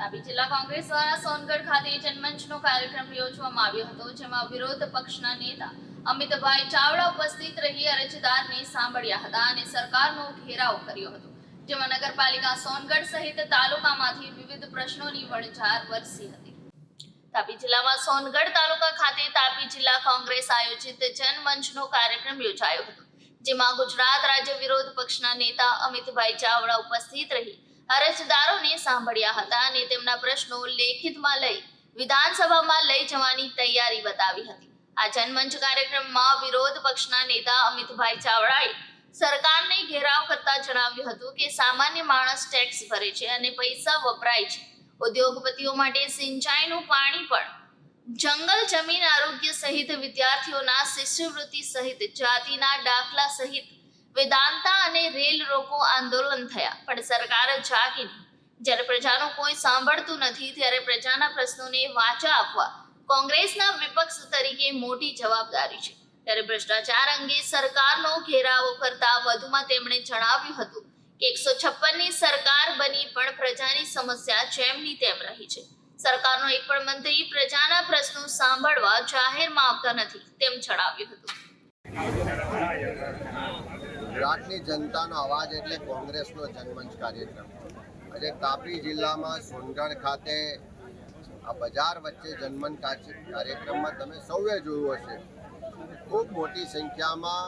તાપી જિલ્લા કોંગ્રેસ દ્વારા સોનગઢ ખાતે જનમંચનો કાર્યક્રમ યોજવામાં આવ્યો હતો, જેમાં વિરોધ પક્ષના નેતા અમિતભાઈ ચાવડા ઉપસ્થિત રહી અરજદારને સાંભળ્યા હતા અને સરકારનો ઘેરાવ કર્યો હતો, જેમાં નગરપાલિકા સોનગઢ સહિત તાલુકામાંથી વિવિધ પ્રશ્નોની વણઝાર વરસી હતી। તાપી જિલ્લામાં સોનગઢ તાલુકા ખાતે તાપી જિલ્લા કોંગ્રેસ આયોજિત જનમંચનો કાર્યક્રમ યોજાયો હતો, જેમાં ગુજરાત રાજ્ય વિરોધ પક્ષના નેતા અમિતભાઈ ચાવડા ઉપસ્થિત રહી અરજદારોને સાંભળ્યા હતા અને તેમના પ્રશ્નો લેખિતમાં લઈ વિધાનસભામાં લઈ જવાની તૈયારી બતાવી હતી। આ જનમંચ કાર્યક્રમમાં વિરોધ પક્ષના નેતા અમિતભાઈ ચાવડાએ સરકારને ઘેરાવ કરતા જણાવ્યું હતું કે સામાન્ય માણસ ટેક્સ ભરે છે અને પૈસા વપરાય છે, ઉદ્યોગપતિઓ માટે સિંચાઈનું પાણી પણ, જંગલ જમીન આરોગ્ય સહિત વિદ્યાર્થીઓના શિષ્યવૃત્તિ સહિત જાતિના દાખલા સહિત વેદાંતા અને રેલ રોકો આંદોલન થયા, પણ સરકાર જાગી નહીં। જ્યારે પ્રજાનું કોઈ સાંભળતું નથી ત્યારે પ્રજાના પ્રશ્નોને વાચા આપવા કોંગ્રેસના વિપક્ષ તરીકે મોટી જવાબદારી છે। ત્યારે ભ્રષ્ટાચાર અંગે સરકારનો ઘેરાવો કરતા વધુમાં તેમણે જણાવ્યું હતું કે 156ની સરકાર બની પણ પ્રજાની સમસ્યા જેમની તેમ રહી છે। સરકારનો એક પણ મંત્રી પ્રજાના પ્રશ્નો સાંભળવા જાહેરમાં આવતા નથી તેમ જણાવ્યું હતું। ગુજરાતની જનતાનો અવાજ એટલે કોંગ્રેસનો જનમંચ કાર્યક્રમ આજે તાપી જિલ્લામાં સોનગઢ ખાતે આ બજાર વચ્ચે જનમંચ કાર્યક્રમમાં તમે સૌએ જોયું હશે, ખૂબ મોટી સંખ્યામાં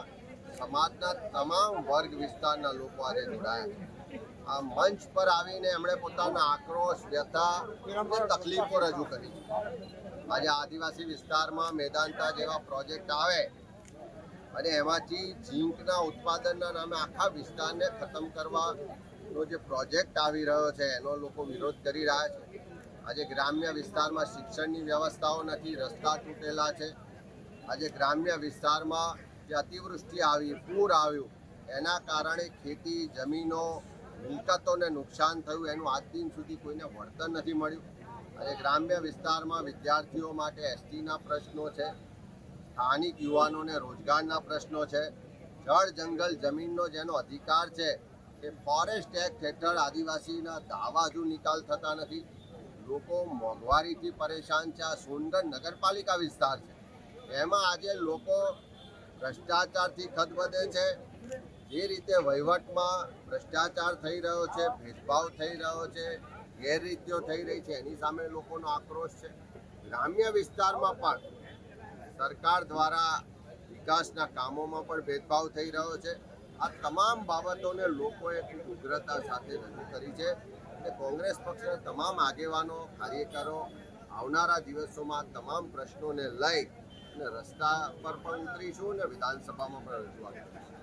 સમાજના તમામ વર્ગ વિસ્તારના લોકો આજે જોડાયા છે। આ મંચ પર આવીને એમણે પોતાના આક્રોશ, વ્યથા અને તકલીફો રજૂ કરી છે। આજે આદિવાસી વિસ્તારમાં મેદાંતા જેવા પ્રોજેક્ટ આવે અને એમાંથી ઝીંકના ઉત્પાદનના નામે આખા વિસ્તારને ખતમ કરવાનો જે પ્રોજેક્ટ આવી રહ્યો છે એનો લોકો વિરોધ કરી રહ્યા છે। આજે ગ્રામ્ય વિસ્તારમાં શિક્ષણની વ્યવસ્થાઓ નથી, રસ્તા તૂટેલા છે। આજે ગ્રામ્ય વિસ્તારમાં જે અતિવૃષ્ટિ આવી, પૂર આવ્યું, એના કારણે ખેતી જમીનો મિલકતોને નુકસાન થયું, એનું આજ દિન સુધી કોઈને વળતર નથી મળ્યું। આજે ગ્રામ્ય વિસ્તારમાં વિદ્યાર્થીઓ માટે એસટીના પ્રશ્નો છે, સ્થાનિક યુવાનોને રોજગારના પ્રશ્નો છે, જળ જંગલ જમીનનો જેનો અધિકાર છે એ ફોરેસ્ટ એક્ટ હેઠળ આદિવાસીના દાવા હજુ નિકાલ થતા નથી। લોકો મોંઘવારીથી પરેશાન છે। આ સોનગઢ નગરપાલિકા વિસ્તાર છે, એમાં આજે લોકો ભ્રષ્ટાચારથી ખદબદે છે। જે રીતે વહીવટમાં ભ્રષ્ટાચાર થઈ રહ્યો છે, ભેદભાવ થઈ રહ્યો છે, ગેરરીતિઓ થઈ રહી છે, એની સામે લોકોનો આક્રોશ છે। ગ્રામ્ય વિસ્તારમાં પણ સરકાર દ્વારા વિકાસના કામોમાં પણ ભેદભાવ થઈ રહ્યો છે। આ તમામ બાબતોને લોકોએ ખૂબ ઉગ્રતા સાથે રજૂ કરી છે અને કોંગ્રેસ પક્ષના તમામ આગેવાનો, કાર્યકરો આવનારા દિવસોમાં તમામ પ્રશ્નોને લઈ અને રસ્તા પર પણ ઉતરીશું અને વિધાનસભામાં પણ રજૂઆત કરીશું।